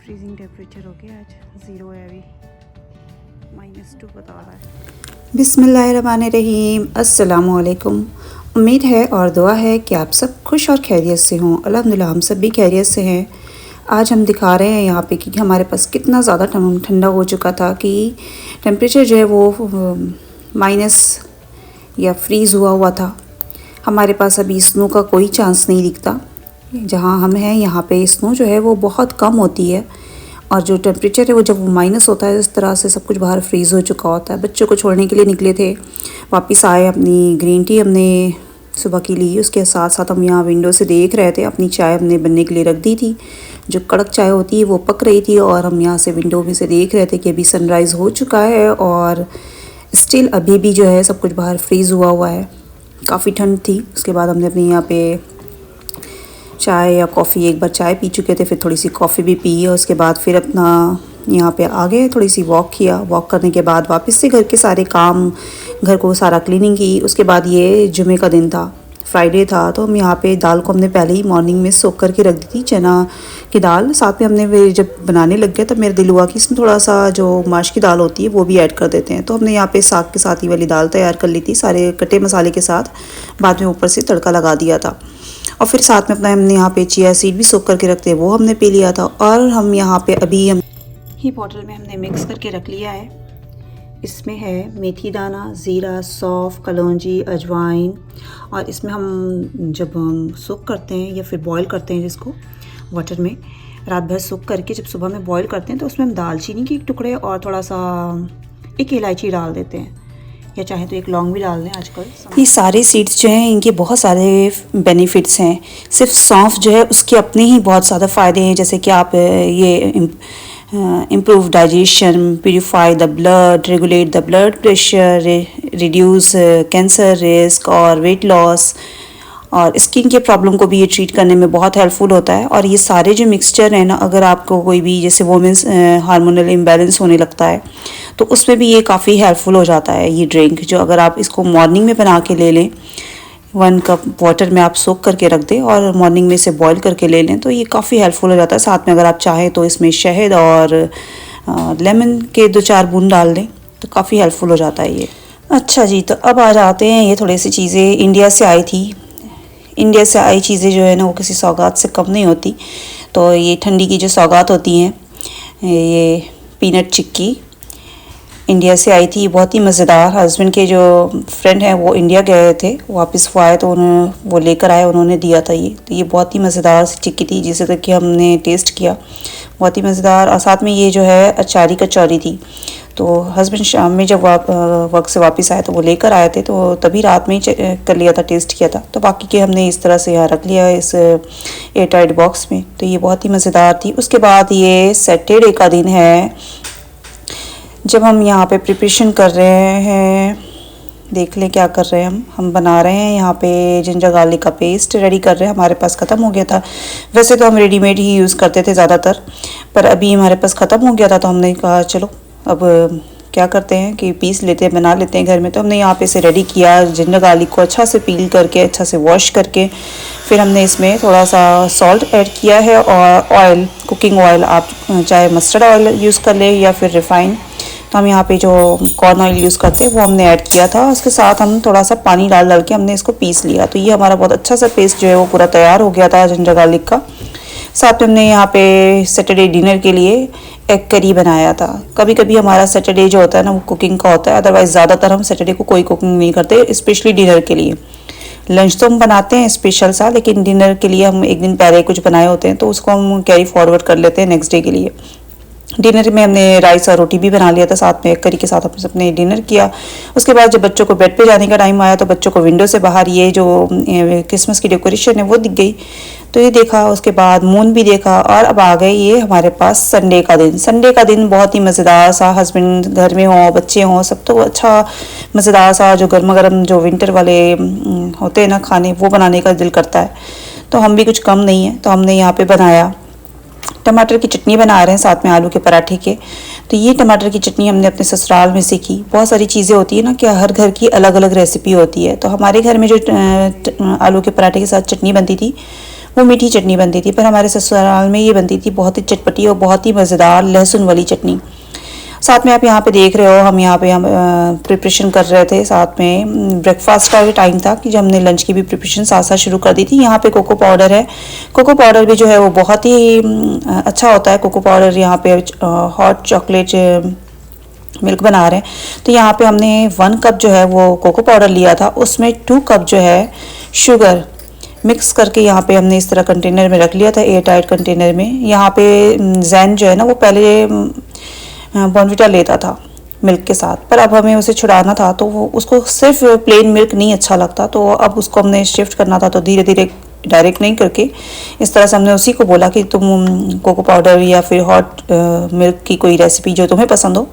Freezing temperature हो गया, आज 0 है, अभी -2 बता रहा है। बिस्मिल्लाहिर्रहमानिर्रहीम, अस्सलामुअलैकुम। उम्मीद है और दुआ है कि आप सब खुश और खैरियत से हों। अल्हम्दुलिल्लाह हम सब भी खैरियत से हैं। आज हम दिखा रहे हैं यहाँ पे कि हमारे पास कितना ज़्यादा ठंडा हो चुका था कि टेम्परेचर जो है वो माइनस या फ्रीज़ हुआ था। हमारे पास अभी स्नो का कोई चांस नहीं दिखता। जहाँ हम हैं यहाँ पे स्नो जो है वो बहुत कम होती है और जो टेम्परेचर है वो जब वो माइनस होता है इस तरह से सब कुछ बाहर फ्रीज़ हो चुका होता है। बच्चों को छोड़ने के लिए निकले थे, वापस आए, अपनी ग्रीन टी हमने सुबह की ली, उसके साथ साथ हम यहाँ विंडो से देख रहे थे। अपनी चाय हमने बनने के लिए रख दी थी, जो कड़क चाय होती है वो पक रही थी और हम यहाँ से विंडो में से देख रहे थे कि अभी सनराइज़ हो चुका है और स्टिल अभी भी जो है सब कुछ बाहर फ्रीज़ हुआ है। काफ़ी ठंड थी। उसके बाद हमने अपने यहाँ पे चाय या कॉफ़ी, एक बार चाय पी चुके थे, फिर थोड़ी सी कॉफ़ी भी पी और उसके बाद फिर अपना यहाँ पे आ गए, थोड़ी सी वॉक किया। वॉक करने के बाद वापस से घर के सारे काम, घर को सारा क्लीनिंग की। उसके बाद ये जुमे का दिन था, फ्राइडे था, तो हम यहाँ पे दाल को हमने पहले ही मॉर्निंग में सोख करके रख दी थी, चना की दाल। साथ में हमने जब बनाने लग गए तब मेरा दिल हुआ कि इसमें थोड़ा सा जो माश की दाल होती है वो भी ऐड कर देते हैं। तो हमने यहाँ पे साग के साथ ही वाली दाल तैयार कर ली थी, सारे कटे मसाले के साथ। बाद में ऊपर से तड़का लगा दिया था और फिर साथ में अपना हमने यहाँ पे चिया सीड भी सोख करके रखते हैं, वो हमने पी लिया था। और हम यहाँ पे अभी हम ही बॉटल में हमने मिक्स करके रख लिया है। इसमें है मेथी दाना, ज़ीरा, सौंफ, कलौंजी, अजवाइन। और इसमें हम जब हम सोख करते हैं या फिर बॉईल करते हैं जिसको वाटर में रात भर सोख करके जब सुबह में बॉईल करते हैं तो उसमें हम दालचीनी के एक टुकड़े और थोड़ा सा एक इलायची डाल देते हैं, या चाहे तो एक लौंग भी डाल दें। आजकल ये सारे सीड्स जो हैं इनके बहुत सारे बेनिफिट्स हैं। सिर्फ सौंफ जो है उसके अपने ही बहुत ज़्यादा फ़ायदे हैं, जैसे कि आप ये improve digestion, purify the blood, regulate the blood pressure, reduce cancer risk और वेट लॉस, और स्किन के प्रॉब्लम को भी ये ट्रीट करने में बहुत हेल्पफुल होता है। और ये सारे जो मिक्सचर है ना, अगर आपको कोई भी जैसे वोमेंस हार्मोनल इम्बैलेंस होने लगता है तो उसमें भी ये काफ़ी हेल्पफुल हो जाता है। ये ड्रिंक जो अगर आप इसको मॉर्निंग में बना के ले लें, 1 कप वाटर में आप सोख करके रख दें और मॉर्निंग में इसे बॉईल करके ले लें तो ये काफ़ी हेल्पफुल हो जाता है। साथ में अगर आप चाहें तो इसमें शहद और लेमन के 2-4 बूंद डाल दें तो काफ़ी हेल्पफुल हो जाता है ये। अच्छा जी, तो अब आ जाते हैं, ये थोड़ी सी चीज़ें इंडिया से आई थी। इंडिया से आई चीज़ें जो है ना वो किसी सौगात से कम नहीं होती। तो ये ठंडी की जो सौगात होती हैं, ये पीनट चिक्की इंडिया से आई थी, बहुत ही मज़ेदार। हस्बैंड के जो फ्रेंड हैं वो इंडिया गए थे, वापस वो आए तो उन्होंने वो लेकर आए, उन्होंने दिया था ये। तो ये बहुत ही मज़ेदार सी चिक्की थी जिसे तक कि हमने टेस्ट किया, बहुत ही मज़ेदार। और साथ में ये जो है अचारी कचौरी थी। तो हस्बैंड शाम में जब वर्क से वापस आए तो वो लेकर आए थे, तो तभी रात में ही कर लिया था, टेस्ट किया था। तो बाकी के हमने इस तरह से यहाँ रख लिया इस एयरटाइट बॉक्स में। तो ये बहुत ही मज़ेदार थी। उसके बाद ये सैटरडे का दिन है जब हम यहाँ पे प्रिपरेशन कर रहे हैं। देख लें क्या कर रहे हैं हम बना रहे हैं यहाँ पे जिंजर गार्लिक का पेस्ट रेडी कर रहे हैं। हमारे पास ख़त्म हो गया था, वैसे तो हम रेडीमेड ही यूज़ करते थे ज़्यादातर, पर अभी हमारे पास ख़त्म हो गया था तो हमने कहा चलो अब क्या करते हैं कि पीस लेते हैं, बना लेते हैं घर में। तो हमने यहाँ पे इसे रेडी किया, जिंजर गार्लिक को अच्छा से पील करके, अच्छा से वॉश करके, फिर हमने इसमें थोड़ा सा सॉल्ट ऐड किया है और ऑयल, कुकिंग ऑयल, आप चाहे मस्टर्ड ऑयल यूज़ कर लें या फिर रिफ़ाइन। तो हम यहाँ पे जो कॉर्न ऑयल यूज़ करते हैं वो हमने ऐड किया था। उसके साथ हम थोड़ा सा पानी डाल के हमने इसको पीस लिया। तो ये हमारा बहुत अच्छा सा पेस्ट जो है वो पूरा तैयार हो गया था जिंजर गार्लिक का। साथ में हमने यहाँ पे सैटरडे डिनर के लिए एग करी बनाया था। कभी कभी हमारा सैटरडे जो होता है ना वो कुकिंग का होता है, अदरवाइज़ ज़्यादातर हम सैटरडे को कोई कुकिंग नहीं करते, स्पेशली डिनर के लिए। लंच तो हम बनाते हैं स्पेशल सा, लेकिन डिनर के लिए हम एक दिन पहले कुछ बनाए होते हैं तो उसको हम कैरी फॉरवर्ड कर लेते हैं नेक्स्ट डे के लिए। डिनर में हमने राइस और रोटी भी बना लिया था, साथ में करी के साथ हमने सबने डिनर किया। उसके बाद जब बच्चों को बेड पे जाने का टाइम आया तो बच्चों को विंडो से बाहर ये जो क्रिसमस की डेकोरेशन है वो दिख गई, तो ये देखा। उसके बाद मून भी देखा और अब आ गए ये हमारे पास संडे का दिन। संडे का दिन बहुत ही मज़ेदार सा, हस्बैंड घर में हों, बच्चे हों, सब तो अच्छा मज़ेदार सा जो गर्मा गर्म जो विंटर वाले होते हैं ना खाने, वो बनाने का दिल करता है। तो हम भी कुछ कम नहीं है, तो हमने यहाँ पर बनाया टमाटर की चटनी बना रहे हैं, साथ में आलू के पराठे के। तो ये टमाटर की चटनी हमने अपने ससुराल में सीखी। बहुत सारी चीज़ें होती है ना कि हर घर की अलग अलग रेसिपी होती है, तो हमारे घर में जो आलू के पराठे के साथ चटनी बनती थी वो मीठी चटनी बनती थी, पर हमारे ससुराल में ये बनती थी बहुत ही चटपटी और बहुत ही मज़ेदार लहसुन वाली चटनी। साथ में आप यहाँ पे देख रहे हो, हम यहाँ पे प्रिपरेशन कर रहे थे, साथ में ब्रेकफास्ट का भी टाइम था कि जब हमने लंच की भी प्रिपरेशन साथ साथ शुरू कर दी थी। यहाँ पे कोको पाउडर है, कोको पाउडर भी जो है वो बहुत ही अच्छा होता है। कोको पाउडर यहाँ पे हॉट चॉकलेट मिल्क बना रहे हैं, तो यहाँ पे हमने 1 कप जो है वो कोको पाउडर लिया था, उसमें 2 कप जो है शुगर मिक्स करके यहाँ पे हमने इस तरह कंटेनर में रख लिया था, एयर टाइट कंटेनर में। यहाँ पे जैन जो है ना वो पहले बॉर्नविटा लेता था मिल्क के साथ, पर अब हमें उसे छुड़ाना था, तो वो उसको सिर्फ प्लेन मिल्क नहीं अच्छा लगता, तो अब उसको हमने शिफ्ट करना था। तो धीरे धीरे डायरेक्ट नहीं करके इस तरह से हमने उसी को बोला कि तुम कोको पाउडर या फिर हॉट मिल्क की कोई रेसिपी जो तुम्हें पसंद हो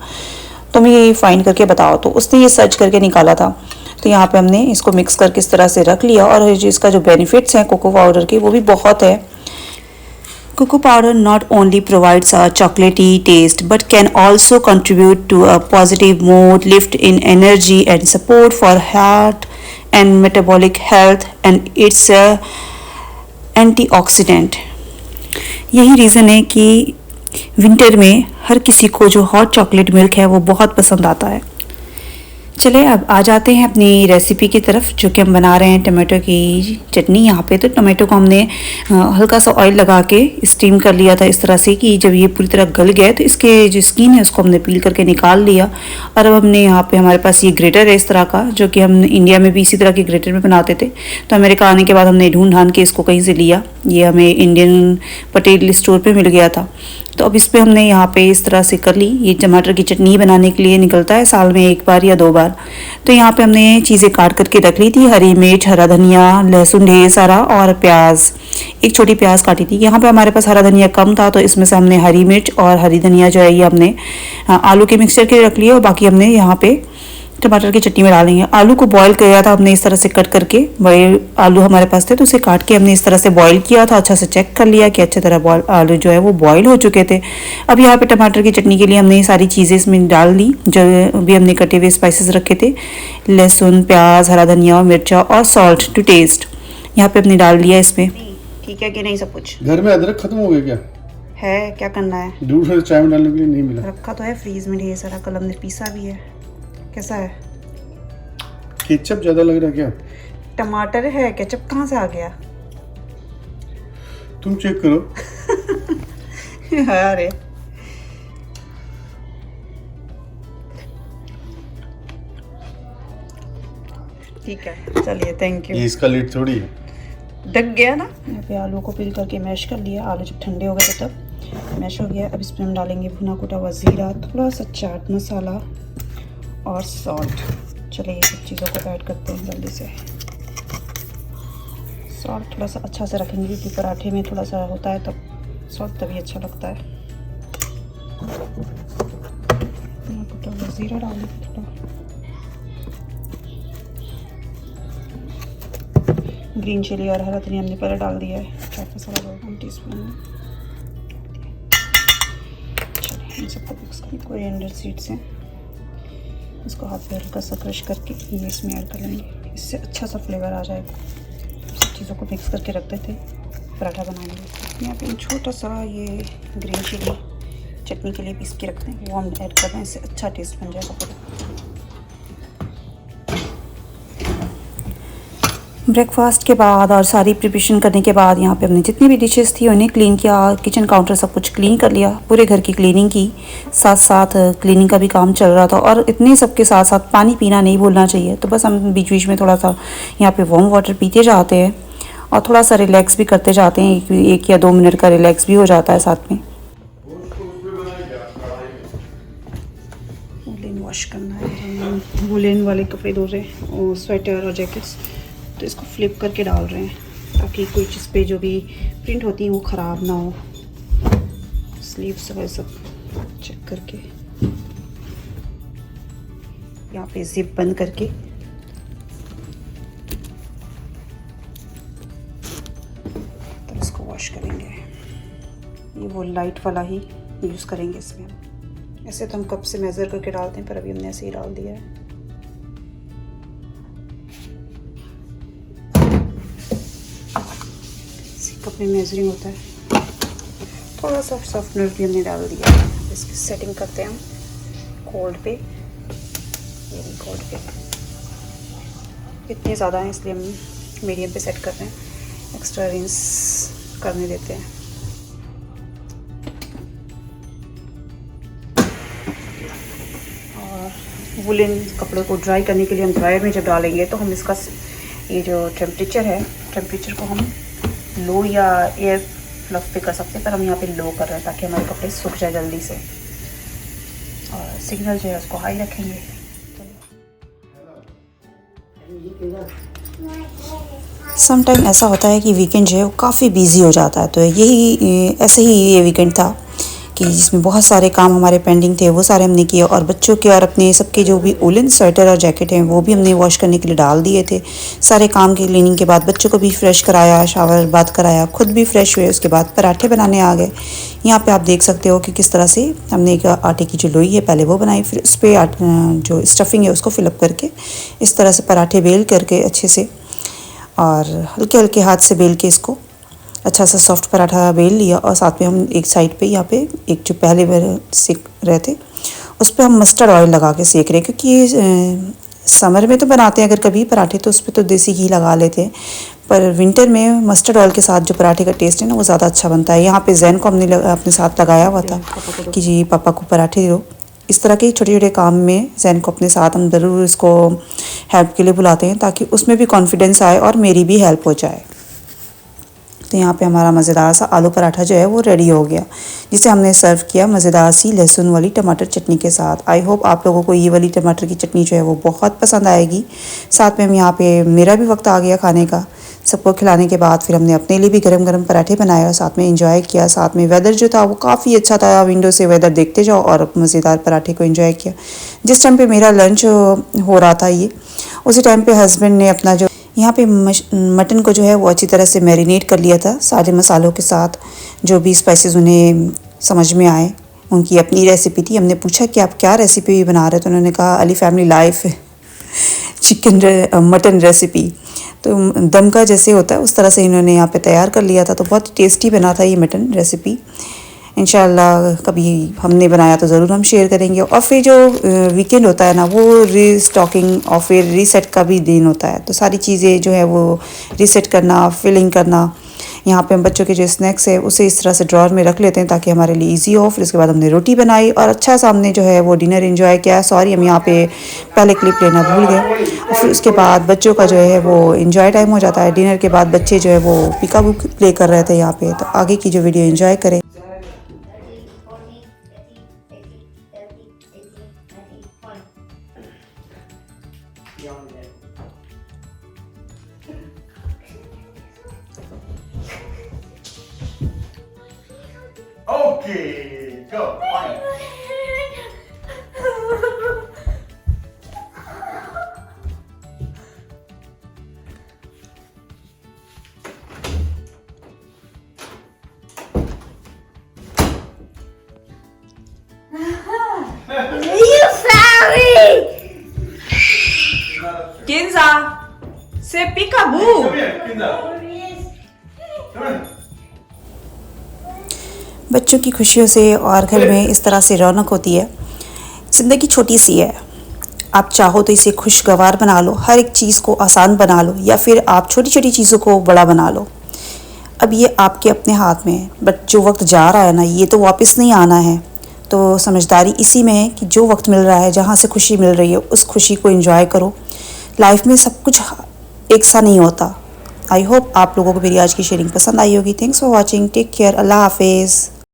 तुम ये फाइंड करके बताओ। तो उसने ये सर्च करके निकाला था, तो यहाँ पे हमने इसको मिक्स करके इस तरह से रख लिया। और इसका जो बेनिफिट्स हैं कोको पाउडर के वो भी बहुत है। Cocoa powder not only provides a chocolatey taste but can also contribute to a positive mood, lift in energy and support for heart and metabolic health, and it's a antioxidant। यही reason है कि winter में हर किसी को जो hot chocolate milk है वो बहुत पसंद आता है। चले अब आ जाते हैं अपनी रेसिपी की तरफ, जो कि हम बना रहे हैं टमाटो की चटनी। यहाँ पे तो टमाटो को हमने हल्का सा ऑयल लगा के स्टीम कर लिया था इस तरह से कि जब ये पूरी तरह गल गए तो इसके जो स्किन है उसको हमने पील करके निकाल लिया। और अब हमने यहाँ पे हमारे पास ये ग्रेटर है इस तरह का, जो कि हम इंडिया में भी इसी तरह के ग्रेटर में बनाते थे, तो अमेरिका आने के बाद हमने ढूंढ ढांड के इसको कहीं से लिया। ये हमें इंडियन पटेल स्टोर पर मिल गया था। तो अब इस पर हमने यहाँ पे इस तरह से कर ली। ये टमाटर की चटनी बनाने के लिए निकलता है साल में 1 बार या 2 बार। तो यहाँ पे हमने चीज़ें काट करके रख ली थी, हरी मिर्च, हरा धनिया, लहसुन ढेर सारा और प्याज, 1 छोटी प्याज काटी थी। यहाँ पे हमारे पास हरा धनिया कम था, तो इसमें से हमने हरी मिर्च और हरी धनिया जो है ये हमने आलू के मिक्सचर के रख लिए, और बाकी हमने यहाँ पे टमाटर की चटनी में डालेंगे। आलू को बॉईल किया था हमने इस तरह से कट करके, बड़े आलू हमारे पास थे तो उसे काट के हमने इस तरह से बॉईल किया था। अच्छा से चेक कर लिया कि अच्छी तरह आलू जो है वो बॉईल हो चुके थे। अब यहाँ पे टमाटर की चटनी के लिए हमने ये सारी चीज़ें इसमें डाल दी, जो भी हमने कटे हुए स्पाइसेस रखे थे, लहसुन, प्याज, हरा धनिया, मिर्चा और सॉल्ट टू टेस्ट यहाँ पे हमने डाल दिया इसमें। ठीक है कि नहीं सब कुछ? घर में अदरक खत्म हो गया क्या? है, क्या करना है? दूध से चाय में डालने के लिए नहीं मिला। रखा तो है फ्रीज में ढेर सारा, कल हमने पीसा भी है। कैसा है? केचप ज्यादा लग रहा है क्या? टमाटर है, केचप कहाँ से आ गया? तुम चेक करो। अरे ठीक है, चलिए, थैंक यू। ये इसका लिड थोड़ी है, ढक गया ना। यहाँ पे आलू को पील करके मैश कर लिया। आलू जब ठंडे हो गए थे तब मैश हो गया। अब इसमें हम डालेंगे भुना कुटा हुआ जीरा, थोड़ा सा चाट मसाला और सॉल्ट। चलिए ये सब चीज़ों को ऐड करते हैं जल्दी से। सॉल्ट थोड़ा सा अच्छा से रखेंगे क्योंकि पराठे में थोड़ा सा होता है तब सॉल्ट तभी अच्छा लगता है। कुटा हुआ जीरा डालेंगे थोड़ा, ग्रीन चिली और हरा धनिया हमने पहले डाल दिया है। चाट मसाला 1 टीस्पून। चलिए इन सबको मिक्स करें। कोरिएंडर सीड्स हैं, इसको हाथ पे हल्का सा क्रश करके ये इसमें ऐड कर लेंगे, इससे अच्छा सा फ्लेवर आ जाएगा। सब चीज़ों को मिक्स करके रखते थे पराठा बनाएंगे। यहाँ पे छोटा सा ये ग्रीन चिली चटनी के लिए पीस के रखते हैं, वो हम ऐड कर रहे हैं, इससे अच्छा टेस्ट बन जाएगा पूरा। ब्रेकफास्ट के बाद और सारी प्रिपरेशन करने के बाद यहाँ पे हमने जितनी भी डिशेस थी उन्हें क्लीन किया, किचन काउंटर सब कुछ क्लीन कर लिया, पूरे घर की क्लीनिंग की, साथ साथ क्लीनिंग का भी काम चल रहा था। और इतने सब के साथ साथ पानी पीना नहीं भूलना चाहिए, तो बस हम बीच बीच में थोड़ा सा यहाँ पे वार्म वाटर पीते जाते हैं और थोड़ा सा रिलैक्स भी करते जाते हैं। 1 या 2 मिनट का रिलैक्स भी हो जाता है साथ में। वुलन वॉश करना है, वुलन वाले कपड़े धो रहे हैं और स्वेटर और जैकेट्स, तो इसको फ्लिप करके डाल रहे हैं ताकि कोई चीज़ पे जो भी प्रिंट होती है वो ख़राब ना हो। स्लीव्स वगैरह सब चेक करके यहाँ पे जिप बंद करके तो इसको वॉश करेंगे। ये वो लाइट वाला ही यूज़ करेंगे इसमें। ऐसे तो हम कप से मेज़र करके डालते हैं, पर अभी हमने ऐसे ही डाल दिया है। कप में मेजरिंग होता है। थोड़ा सा सॉफ्टनर भी हमने डाल दिया है। इसकी सेटिंग करते हैं हम कोल्ड पे। ये भी कोल्ड पे इतने ज़्यादा हैं इसलिए हम मीडियम पे सेट कर रहे हैं। एक्स्ट्रा रिंस करने देते हैं। और वुलन कपड़ों को ड्राई करने के लिए हम ड्रायर में जब डालेंगे तो हम इसका ये जो टेम्परेचर को हम लो या एयर फ्लफ पे कर सकते हैं, पर हम यहाँ पे लो कर रहे हैं ताकि हमारे कपड़े सूख जाए जल्दी से। और सिग्नल जो है उसको हाई रखेंगे। सम टाइम ऐसा होता है कि वीकेंड जो है वो काफ़ी बिजी हो जाता है। तो यही ऐसे ही ये वीकेंड था कि जिसमें बहुत सारे काम हमारे पेंडिंग थे, वो सारे हमने किए। और बच्चों के और अपने सबके जो भी वुलन स्वेटर और जैकेट हैं वो भी हमने वॉश करने के लिए डाल दिए थे। सारे काम की क्लीनिंग के बाद बच्चों को भी फ्रेश कराया, शावर बात कराया, खुद भी फ्रेश हुए। उसके बाद पराठे बनाने आ गए। यहाँ पे आप देख सकते हो कि किस तरह से हमने एक आटे की जो लोई है पहले वो बनाई, फिर उस पर जो स्टफिंग है उसको फिलअप करके इस तरह से पराठे बेल करके अच्छे से और हल्के हल्के हाथ से बेल के इसको अच्छा सा सॉफ्ट पराठा बेल लिया। और साथ में हम एक साइड पे यहाँ पे एक जो पहले सेक रहे थे उस पर हम मस्टर्ड ऑयल लगा के सेक रहे हैं, क्योंकि ये समर में तो बनाते हैं अगर कभी पराठे तो उस पर तो देसी घी लगा लेते हैं, पर विंटर में मस्टर्ड ऑयल के साथ जो पराठे का टेस्ट है ना वो ज़्यादा अच्छा बनता है। यहाँ पे जैन को हमने अपने साथ लगाया हुआ था कि जी पापा को पराठे दो। इस तरह के छोटे छोटे काम में जैन को अपने साथ हम ज़रूर इसको हेल्प के लिए बुलाते हैं ताकि उसमें भी कॉन्फिडेंस आए और मेरी भी हेल्प हो जाए। तो यहाँ पे हमारा मज़ेदार सा आलू पराठा जो है वो रेडी हो गया, जिसे हमने सर्व किया मज़ेदार सी लहसुन वाली टमाटर चटनी के साथ। आई होप आप लोगों को ये वाली टमाटर की चटनी जो है वो बहुत पसंद आएगी। साथ में हम यहाँ पे मेरा भी वक्त आ गया खाने का। सबको खिलाने के बाद फिर हमने अपने लिए भी गरम गरम पराठे बनाए और साथ में एंजॉय किया। साथ में वेदर जो था वो काफ़ी अच्छा था, विंडो से वेदर देखते जाओ और मज़ेदार पराठे को एंजॉय किया। जिस टाइम पे मेरा लंच हो रहा था ये उसी टाइम पे हस्बैंड ने अपना जो यहाँ पे मटन को जो है वो अच्छी तरह से मैरिनेट कर लिया था सारे मसालों के साथ, जो भी स्पाइसेस उन्हें समझ में आए। उनकी अपनी रेसिपी थी। हमने पूछा कि आप क्या रेसिपी बना रहे हो, तो उन्होंने कहा Ali family life mutton recipe. तो दम का जैसे होता है उस तरह से इन्होंने यहाँ पे तैयार कर लिया था। तो बहुत टेस्टी बना था ये मटन रेसिपी। इंशाल्लाह कभी हमने बनाया तो ज़रूर हम शेयर करेंगे। और फिर जो वीकेंड होता है ना वो रीस्टॉकिंग और फिर रीसेट का भी दिन होता है। तो सारी चीज़ें जो है वो रीसेट करना, फिलिंग करना। यहाँ पे हम बच्चों के जो स्नैक्स है उसे इस तरह से ड्रॉअर में रख लेते हैं ताकि हमारे लिए इजी हो। फिर उसके बाद हमने रोटी बनाई और अच्छा सा हमने जो है वो डिनर एंजॉय किया। सॉरी हम यहाँ पे पहले क्लिप लेना भूल गए। और फिर उसके बाद बच्चों का जो है वो एंजॉय टाइम हो जाता है। डिनर के बाद बच्चे जो है वो पिका बुक प्ले कर रहे थे यहाँ पे। तो आगे की जो वीडियो एंजॉय करें। Okay, go. Fine. You fairy! Kinza, say peekaboo. Come here, Kinda. Come on. बच्चों की खुशियों से और घर में इस तरह से रौनक होती है। ज़िंदगी छोटी सी है, आप चाहो तो इसे खुशगवार बना लो, हर एक चीज़ को आसान बना लो, या फिर आप छोटी छोटी चीज़ों को बड़ा बना लो। अब ये आपके अपने हाथ में है। बट जो वक्त जा रहा है ना ये तो वापस नहीं आना है। तो समझदारी इसी में है कि जो वक्त मिल रहा है, जहाँ से खुशी मिल रही है उस खुशी को एंजॉय करो। लाइफ में सब कुछ एक सा नहीं होता। आई होप आप लोगों को मेरी आज की शेयरिंग पसंद आई होगी। Thanks for watching. Take care. अल्लाह हाफिज़।